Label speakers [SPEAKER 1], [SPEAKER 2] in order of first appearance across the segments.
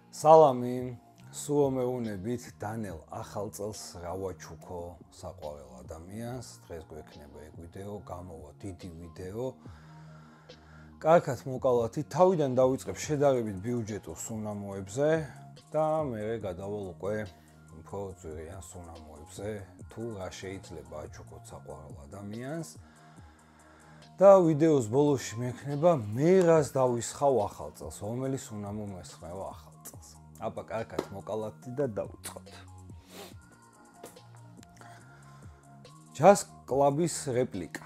[SPEAKER 1] სალამი, სულ მეუნებით დანელ ახალ წელს რა ვაჩუქო საყვარელ ადამიანს. დღეს გვექნება ეგ ვიდეო, გამოვა დიდი ვიდეო. კარგად მოკალათი, თავიდან დავიწყებ შედარებით ბიუჯეტურ სუნამოებზე და მერე გადავალ უკვე უფრო ძვირიან სუნამოებზე, თუ რა შეიძლება აჩუქოთ საყვარელ ადამიანს. და ვიდეოს ბოლოში მექნება მე რას დავისხავ ახალ წელს, რომელი სუნამო მესხმევა ახალ წელს. აბა კარგად მოკალათი და დავიწყოთ. ჯას კლუბის რეპლიკა.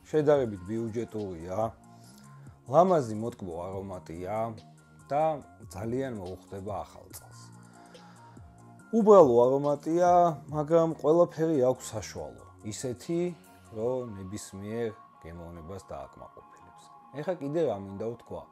[SPEAKER 1] შედარებით ბიუჯეტურია, ლამაზი მოტკბო არომატია და ძალიან მოუხდება ახალ წელს. უბრალო არომატია, მაგრამ ყველაფერი აქვს საშუალო. ისეთი, რომ ნებისმიერ გემოვნებას დააკმაყოფილებს. ეხლა კიდე რა მინდა ვთქვა?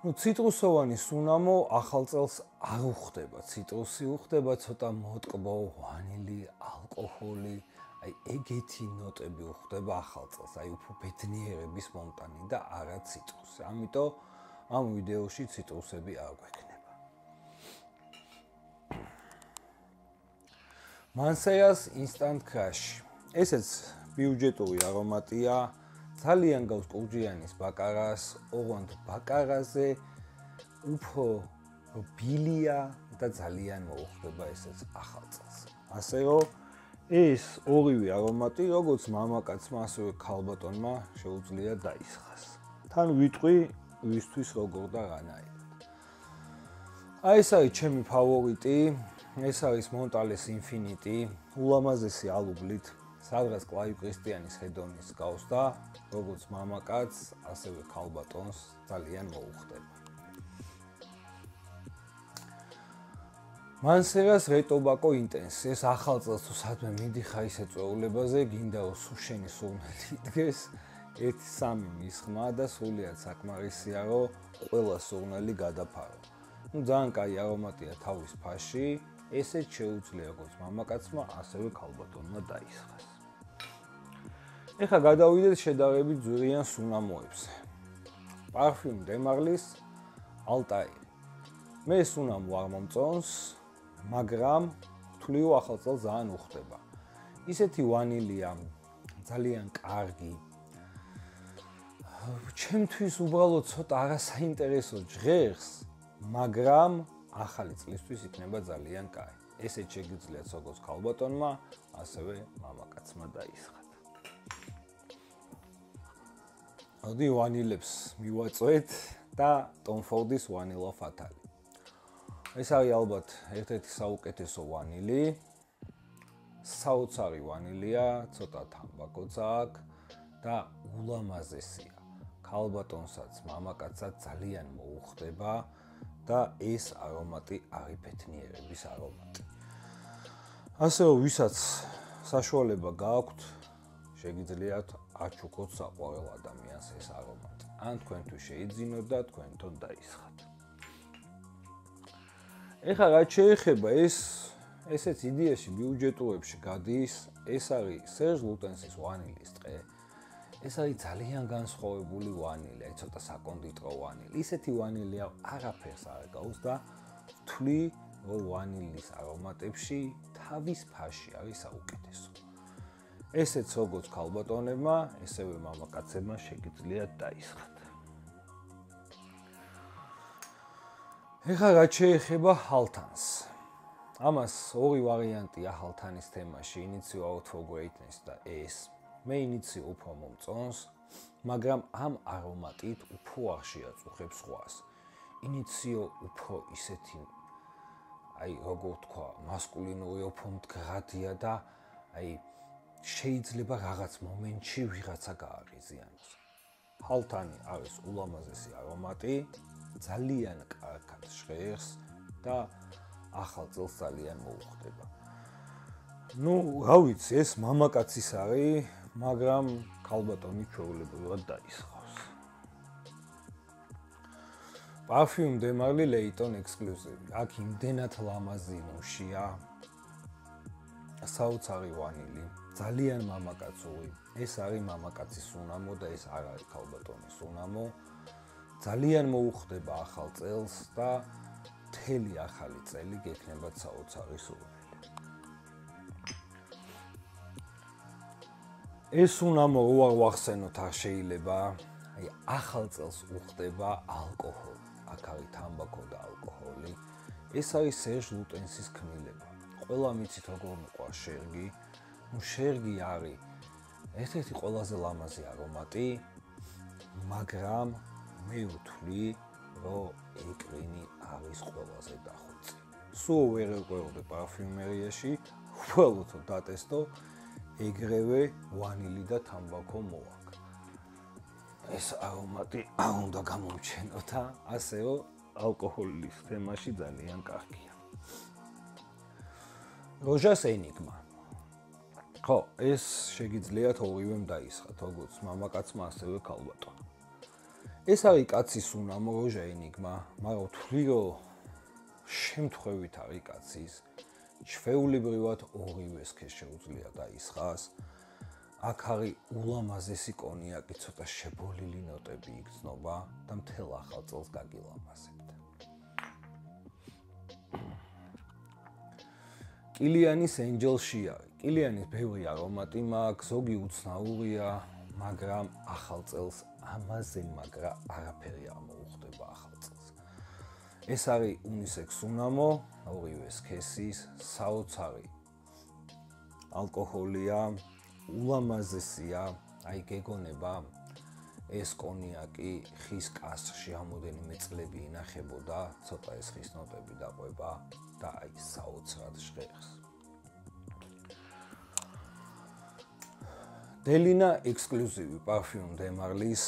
[SPEAKER 1] ციტრუსოვანი სუნამო ახალ წელს არ უხდება. ციტრუსი უხდება, ცოტა მოტკბო, ვანილი, ალკოჰოლი, ეგეთი ნოტები უხდება ახალ წელს, უფრო ბედნიერების მომტანი და არა ციტრუსი. ამიტომ ამ ვიდეოში ციტრუსები არ გვექნება. Manseras Instant Crush. ესეც ბიუჯეტური არომატია, ძალიან გავს კურჯიანის ბაკარას, ოღონდ ბაკარაზე უფრო ბილია და ძალიან მოუხდება ესეც ახალ წელს. ასე რომ ეს ორივე არომატი, როგორც მამაკაცმა, ასევე ქალბატონმა შეუძლია დაისხას. თან ვიტყვი ვისთვის როგორ და რანაირად. ეს არის ჩემი ფავორიტი, ეს არის Montales Infinity, ულამაზესი ალუბლით. სადღაც კლაივ კრისტიანის ხედონის გავს და როგორც მამაკაცს, ასევე ქალბატონს ძალიან მოუხდება. Manseras Retobacco Intense. ეს ახალ წელს თუ სადმე მიდიხარ ისე წვეულებაზე, გინდა სუშენი სურნელი იდგეს, 1-3 მისხმა და სრულიად საკმარისია, რომ ყველა სურნელი გადაფარო. ძალიან კაი არომატია თავის ფაში, ესეც შეუძლია როგორც მამაკაცმა, ასევე ქალბატონმა დაისხას. ეხლა გადავიდეთ შედარებით ძვირიან სუნამოებზე. Parfum de Marlis Altair. მე სუნამო არ მომწონს, მაგრამ თuliu ახალ წელს ძალიან უხდება. ისეთი ვანილია, ძალიან კარგი. ჩემთვის უბრალოდ ცოტა არასაინტერესო ჟღერს, მაგრამ ახალი წლისთვის იქნება ძალიან კაი. ესეც შეგიძლიათ როგორც ქალბატონმა, ასევე მამაკაცმა დაისხათ. მოდი ვანილებს მივაწვეთ და Tom Fords Vanilla Fatale. ეს არის ალბათ ერთ-ერთი საუკეთესო ვანილი. საოცარი ვანილია, ცოტა თამბაქოც აქვს და ულამაზესია. ქალბატონსაც, მამაკაცსაც ძალიან მოუხდება და ეს არომატი არის ბედნიერების არომატი. ასე რომ ვისაც საშუალება გააქვთ, შეგიძლიათ აჩუქოთ საყვარელ ადამიანს ეს არომატი. ან თქვენთვის შეიძინოთ და თქვენთან დაისხათ. ეხლა რაც შეეხება ესეც იდეაში ბიუჯეტურებში გადის, ეს არის Serge Lutens-ის ვანილის ტყე. ეს არის ძალიან განსხვავებული ვანილი, ცოტა საკონდიტრო ვანილი. ისეთი ვანილია არაფერს არ გავს და ვთვლი, რომ ვანილის არომატებში თავის ფაში არის საუკეთესო. ესეც როგორც ქალბატონებმა, ესევე მამაკაცებმა შეგიძლიათ დაისხათ. ეხლა რაც შეეხება ჰალთანს. ამას ორი ვარიანტია ჰალთანის თემაში, Initio Out for Greatness და ეს. მე Initio უფრო მომწონს, მაგრამ ამ არომატით უფრო არ შეაწუხებს სხვას. Initio უფრო ისეთი, როგორ თქვა, მასკულინური უფრო მდგრადია და შეიძლება რაღაც მომენტში ვიღაცა გააღიზიანოს. ჰალთანი არის ულამაზესი არომატი, ძალიან კარგად ჟღერს და ახალ წელს ძალიან მოუხდება. რა ვიცი, ეს მამაკაცის არის, მაგრამ ქალბატონი ჩვეულებრივად დაისხავს. Parfum de Marlis Layton Exclusive. აქ იმდენად ლამაზი ნუშია. საოცარი ვანილი. ძალიან მამაკაცური. ეს არის მამაკაცის სუნამო და ეს არ არის ქალბატონის სუნამო. ძალიან მოუხდება ახალ წელს და მთელი ახალი წელი გექნებათ საოცარი სურვილი. ეს უნამო რო ვახსენოთ არ შეიძლება, აი ახალ წელს უხდება ალკოჰოლი, აქ არის თამბაქო და ალკოჰოლი. ეს არის სერჟ ლუტენსის ქმნილება. ყველა მიცით როგორ მოყვარს შერგი. შერგი არის ერთ-ერთი ყველაზე ლამაზი არომატი, მაგრამ მე ვთვლი, რომ ეკრინი არის ყველაზე დახვეწი. სულ ვერ ვიყურებ პარფიუმერიაში, უბრალოდ დატესტო, ეგრევე ვანილი და თამბაქო მოვაკ. ეს არომატი არ უნდა გამომჩენო და ასევე ალკოჰოლის თემაში ძალიან კარგია. როჟას ენიგმა. ხო, ეს შეგიძლიათ ორივემ დაისხათ, როგორც მამაკაცმა, ასევე ქალბატონმა. ეს არის კაცის უნამო როჟა ენიგმა, მაგრამ ვთვლი, რომ შემთხვევით არის კაცის, ჩვეულებრივად ორივეს ქეს შეუძლია დაისხას. აქ არის ულამაზესი კონიაკი, ცოტა შებოლილი ნოტები იგრძნობა და მთელ ახალ წელს გაგილამაზებთ. კილიანის ენჯელში არის. კილიანის ბევრი არომატი მაქვს, ზოგი უცნაურია, მაგრამ ახალ წელს ამაზე მაგრა არაფერი არ მოუხდება ახალ წელს. ეს არის უნისექს უნამო, ორივე სქესის, საოცარი ალკოჰოლია, ულამაზესია, აი გეგონება ეს კონიაკი ხის კასრში რამოდენიმე წლები ინახებოდა, ცოტა ეს ხის ნოტები დაყვება და აი საოცრად ჟღერს. დელინა ექსკლუზივი პარფიუმ დე მარლის,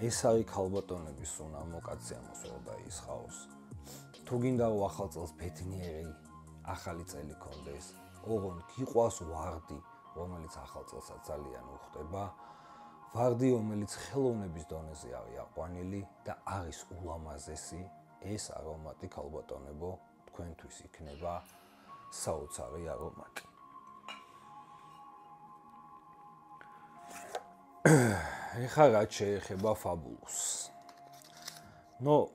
[SPEAKER 1] ეს არის ქალბატონების უნამო, კაცი ამას ვერ დაისხავს. თუ გინდა რომ ახალ წელს ბედნიერი ახალი წელი კონდეს, ოღონდ გიყვას ვარდი, რომელიც ახალ წელსაც ძალიან უხდება, ვარდი, რომელიც ხელოვნების დონეზე არის აყვანილი და არის ულამაზესი, ეს არომატი ქალბატონებო თქვენთვის იქნება საოცარი არომატი. ეხლა რაც შეეხება ფაბულუსს.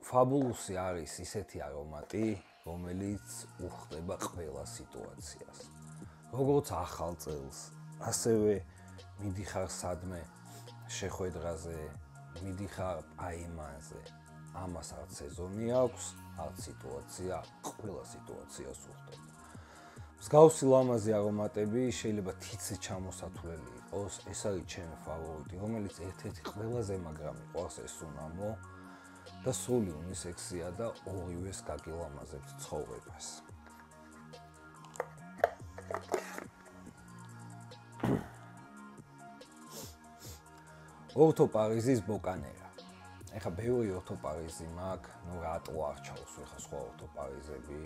[SPEAKER 1] ფაბულუსი არის ისეთი არომატი, რომელიც უხდება ყველა სიტუაციას. როგორც ახალ წელს, ასევე მიდიხარ სადმე შეხვედრაზე, მიდიხარ პაემანზე. ამას არც სეზონი აქვს, არც სიტუაცია, ყველა სიტუაციას უხდება. მსგავსი ლამაზი არომატები შეიძლება თითზე ჩამოსათვლელი იყოს, ეს არის ჩემი ფავორიტი, რომელიც ერთ-ერთი ყველაზე მაგრამ მიყვარს ეს უნამო და სრული უნისექსია და ორივეს გაგილამაზებთ ცხოვრებას. ორთო პარიზის ბოკანერა. ეხლა ბევრი ორთო პარიზი მაქვს, რატო არ ჩავსვი ხა სხვა ორთო პარიზები.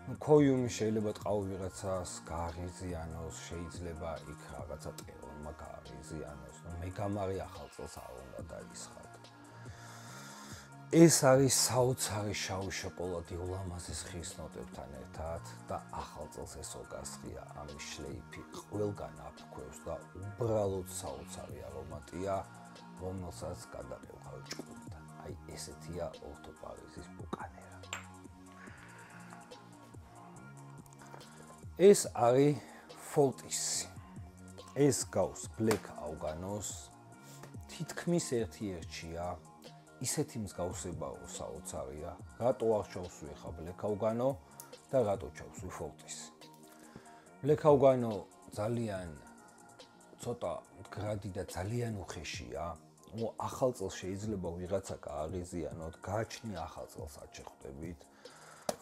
[SPEAKER 1] ქოიუმი შეიძლება ტყავ ვიღაცას გააღიზიანოს, შეიძლება იქ რაღაცა ტერონმა გააღიზიანოს, მე გამარი ახალ წელს არ უნდა დაისხათ. ეს არის საოცარი შავი შოკოლადი ულამაზეს ხის ნოტებთან ერთად და ახალ წელს ეს ორგასხია, ამის შლეიფი ყველგან აფქვევს და უბრალოდ საოცარი არომატია, რომელსაც გადაყევხავ ჭკუებთან. აი ესეთია ორთო პარიზის ბუკანერა. ეს არის ფორტისი. ეს გავს ბლეკ აუგანოს, თითქმის ერთ-ერთია, ისეთი მსგავსებაო საოცარია, რატო არ ჩავსვი ხა ბლეკ აუგანო და რატო ჩავსვი ფორტისი. ბლეკ აუგანო ძალიან ცოტა მდგრადი და ძალიან უხეშია, ახალ წელს შეიძლება ვიღაცა გააღიზიანოთ, გააჩნია ახალ წელს არ შეხვდებით.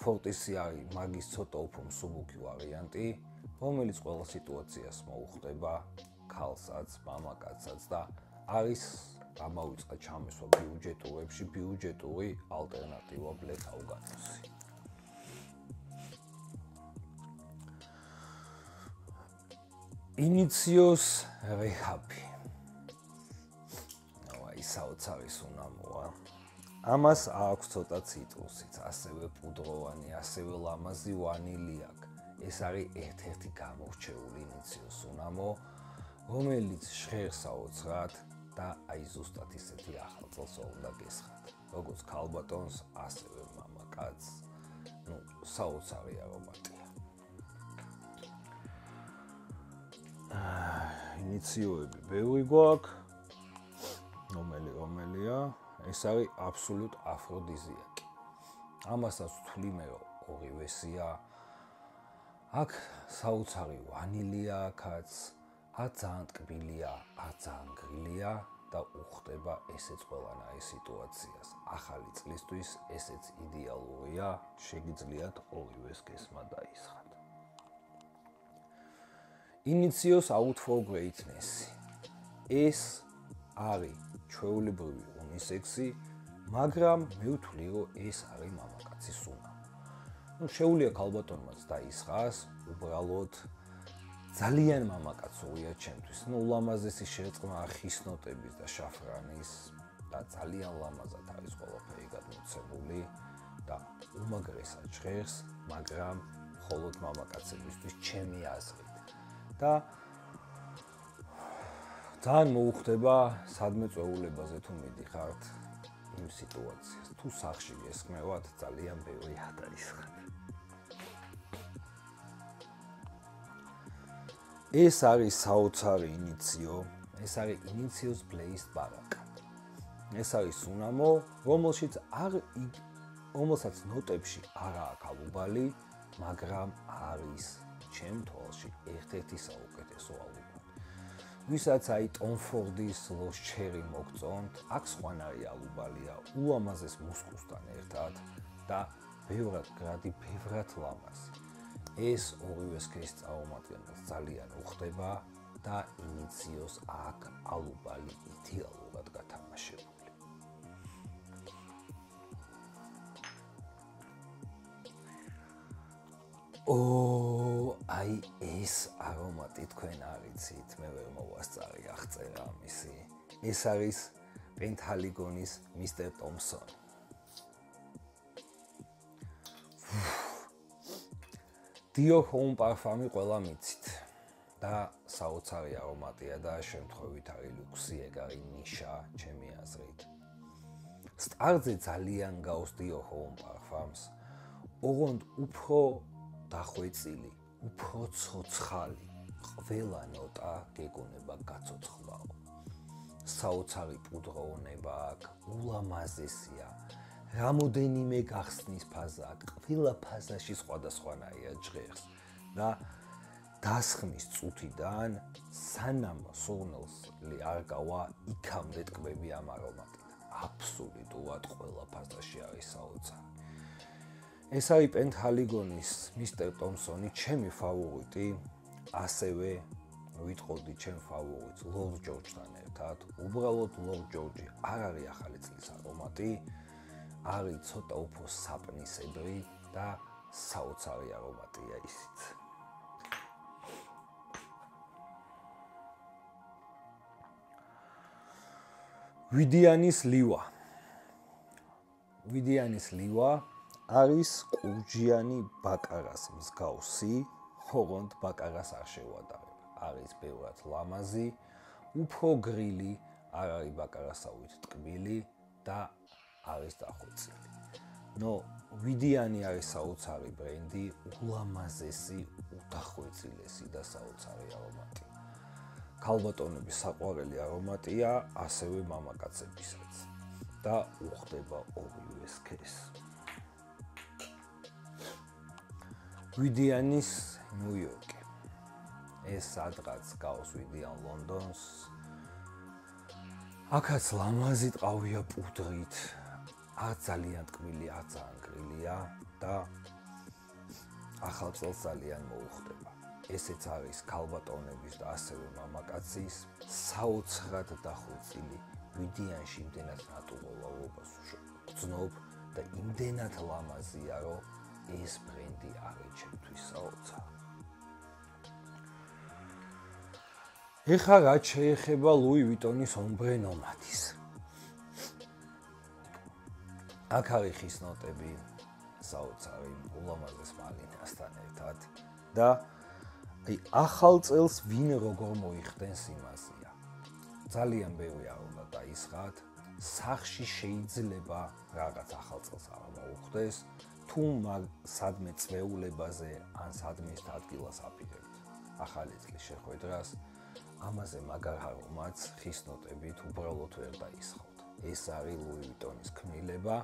[SPEAKER 1] ფორტისი არის მაგის ცოტა უფრო მსუბუქი ვარიანტი, რომელიც ყველა სიტუაციას მოუხდება, ქალსაც, მამაკაცსაც და არის გამოვიწყდა ჩამესვა ბიუჯეტურებში, ბიუჯეტური ალტერნატივა ბლეკ აუგანოსი. ინიციოს რეჰაბი. აი საოცარი უნამოა. ამას აქვს ცოტა ციტრუსიც, ასევე პუდროვანი, ასევე ლამაზი ვანილი აქვს. ეს არის ერთ-ერთი გამორჩეული ინიციოს უნამო, რომელიც ჟღერს საოცრად და აი ზუსტად ისეთი ახალ წელს უნდა გესხათ. როგორც ქალბატონს, ასევე მამაკაცს, საოცარი არომატია. ინიციოები ბევრი გვაქვს. რომელია? ეს არის აბსოლუტ აფროდიზიაკი. ამასაც ვთვლი მე, რომ ორივესია. აქ საოცარი ვანილია, აქაც ძალიან ტკბილია, ძალიან გრილია და უხდება ესეც ყველანაირ სიტუაციას. ახალი წლისთვის ესეც იდეალურია, შეგიძლიათ ორივეს გესმა დაისხათ. ინიციოს out for greatness. ეს არის ჩვეულებრივი უნისექსი, მაგრამ მე ვთვლი, რომ ეს არის მამაკაცის უნარი. შეუძლია ქალბატონმაც დაისხას, უბრალოდ ძალიან მამაკაცურია ჩემთვის. ულამაზესი შერწყმა ხისნოტების და შაფრანის და ძალიან ლამაზად არის ყველაფერი გადმოცემული და უმაგრესად ჟღერს, მაგრამ მხოლოდ მამაკაცებისთვის ჩემი აზრით. და ძალიან მოუხდება სადმე წვეულებაზე თუ მიდიხართ იმ სიტუაციას. თუ სახში გესხმევათ, ძალიან ბევრი დაისხათ. ეს არის საოცარი ინიციო, ეს არის ინიციოს ბლეის ბარაკა. ეს არის სუნამო, რომელსაც ნოტებში არაა ქალუბალი, მაგრამ არის ჩემ თვალში ერთ-ერთი საუკეთესო ალბომი. ვისაც აი ტომ ფორდის Lost Cherry მოგწონთ, აქ სხვანაირი ალბომია, ულამაზეს მუსიკოსთან ერთად და ბევრად გრადი, ბევრად ლამაზი. ეს ორივეს კეს წაუმატებელს ძალიან უხდება და ინიციოს აქ ალბომი იდეალურად გათამაშებული. აი ეს არომატი თქვენ არიცით, მე ვერ მოვასწარი აღწერა ამისი. ეს არის პენტალიგონის Mr. Thompson. Dior Homme Parfum-ი ყველა მიცით და საოცარი არომატია და შემთხვევით არის ლუქსი, ეგ არის ნიშა ჩემი აზრით. სტარზე ძალიან გავს Dior Homme Parfums. ოღონდ უფრო დახვეწილი, უფრო ცოცხალი, ყველა ნოტა გეგონება გაცოცხლაო. საოცარი პუდროვნება აქვს, ულამაზესია. რამოდენიმე გახსნის ფაზა აქვს, ყველა ფაზაში სხვადასხვანაირად ჟღერს და დასხმის წუთიდან სანამ სურნელი არ გავა, იქამდე ტკბები ამ არომატიდან. აბსოლუტურად ყველა ფაზაში არის საოცარი. ეს არის პენტალიგონის Mr. Thompson-ი, ჩემი ფავორიტი, ასევე ვიტყოდი ჩემ ფავორიტს Lord George-თან ერთად. უბრალოდ Lord George არ არის ახალი წლის არომატი, არის ცოტა უფრო საპნისებრი და საოცარი არომატია ისიც. ვიდიანის ლივა. ვიდიანის ლივა არის კურჯიანი ბაკარას მსგავსი, ოღონდ ბაკარას არ შევადარებ. არის ბევრად ლამაზი, უფრო გრილი, არ არის ბაკარასავით ტკბილი და არის დახვეწილი. ვიდიანი არის საოცარი ბრენდი, ულამაზესი, უდახვეწილესი და საოცარი არომატი. ქალბატონების საყვარელი არომატია, ასევე მამაკაცებისაც და უხდება ორივეს კეს. ვიდიანის ნიუ-იორკი. ეს სადღაც გავს ვიდიან ლონდონს. აქაც ლამაზი ტყავია პუდრით. ძალიან ტკბილი, ძალიან გრილია და ახალ წელს ძალიან მოუხდება. ესეც არის ქალბატონების და ასევე მამაკაცის საოცრად დახვეწილი, ვიდიანში იმდენად ნატურალობას ვგრძნობ და იმდენად ლამაზია, რომ ეს ბრენდი არის ჩემთვის საოცარი. ეხლა რაც შეეხება Louis Vuitton-ის Ombre Nomade-ის. აქ არის ხის ნოტები საოცარი, ულამაზეს მალინასთან ერთად და ახალ წელს ვინ როგორ მოიხდენს იმაზეა. ძალიან ბევრი არ უნდა დაისხათ, სახში შეიძლება რაღაც ახალ წელს არ მოუხდეს, თუ სადმე წვეულებაზე ან სადმე ის ადგილას აპირებთ ახალი წლის შეხვედრას, ამაზე მაგარ არომატს ხის ნოტებით უბრალოდ ვერ დაისხავთ. ეს არის ლუი ვიტონის ქმნილება.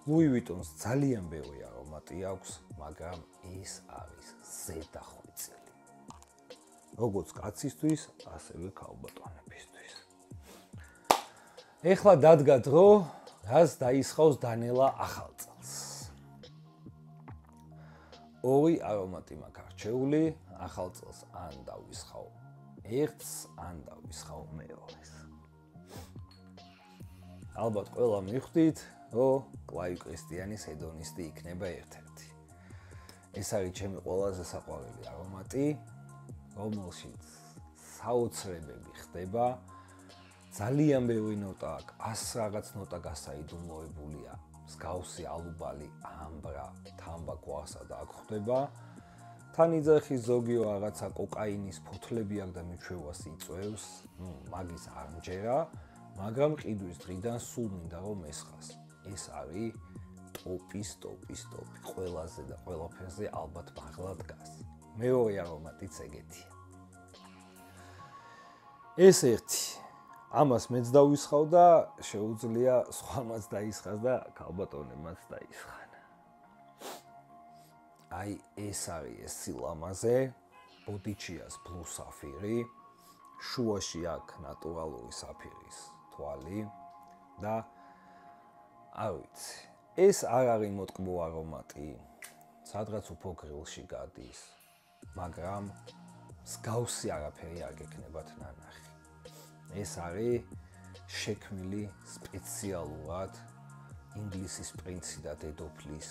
[SPEAKER 1] ლუი ვიტონს ძალიან ბევრი არომატი აქვს, მაგრამ ეს არის ზედახვეწილი. როგორც კაცისთვის, ასევე ქალბატონებისთვის. ეხლა დადგა დრო, რას დაისხავს დანელა ახალ წელს. ორი არომატი მაქვს არჩეული, ახალ წელს ან დავისხავ ერთს, ან დავისხავ მეორეს. ალბათ ყველა მიხვდით, რომ კლაივ კრისტიანის ჰედონისტი იქნება ერთ-ერთი. ეს არის ჩემი ყველაზე საყვარელი არომატი, რომელშიც საოცრებები ხდება. ძალიან ბევრი ნოტა აქვს, 100 რაღაც ნოტა გასაიდუმლოებულია. მსგავსი ალუბალი, ამბრა, თამბაქო და აქ ხდება. თანიძახის ზოგიო რაღაცა კოკაინის ფოთლები აქვს და მიჩვევას იწვევს, მაგის არ მჯერა, მაგრამ ყიდვის დღიდან სულ მინდა რომ ესხას. ეს არის ტოპის. ყველაზე და ყველაფერზე ალბათ მაღლა დგას. მეორე არომატიც ეგეთია. ეს ერთი. ამას მეც დავისხავ და შეუძლია სხვამაც დაისხას და ქალბატონებმაც დაისხან. აი ეს არის ეს სილამაზე, ბოდიჩიას ბლუ საფირი, შუაში აქვს ნატურალური საფირის თვალი და არ ვიცი, ეს არ არის მოტკბო არომატი, სადღაც უფრო გრილში გადის, მაგრამ მსგავსი არაფერი არ გექნებათ ნანახი. ეს არის შექმნილი სპეციალურად ინგლისის პრინცი და დედოფლის,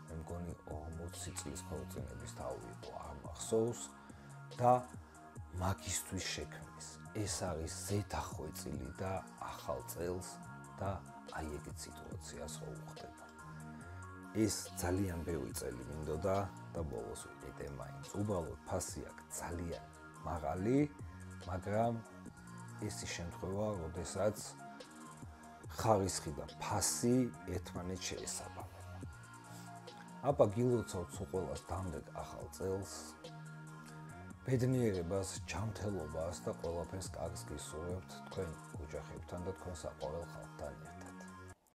[SPEAKER 1] მე მგონი 40 წლის ქორწინების თავი იყო, არ მახსოვს და მაგისტვის შექმნის. ეს არის ზედახვეწილი და ახალ წელს და აი ეგეთ სიტუაციას რო უხდება. ეს ძალიან ბევრი წელი მინდოდა და ბოლოს ვიყიდე მაინც. უბრალოდ ფასი აქვს ძალიან მაღალი, მაგრამ ეს ის შემთხვევა, როდესაც ხარისხი და ფასი ერთმანეთს შეესაბამება. აბა გილოცავთ ყველას დამდეგ ახალ წელს, ბედნიერებას, ჯანმრთელობას და ყველაფერს კარგს გისურვებთ თქვენ ოჯახებთან და თქვენ საყვარელ ხალხთან ერთად.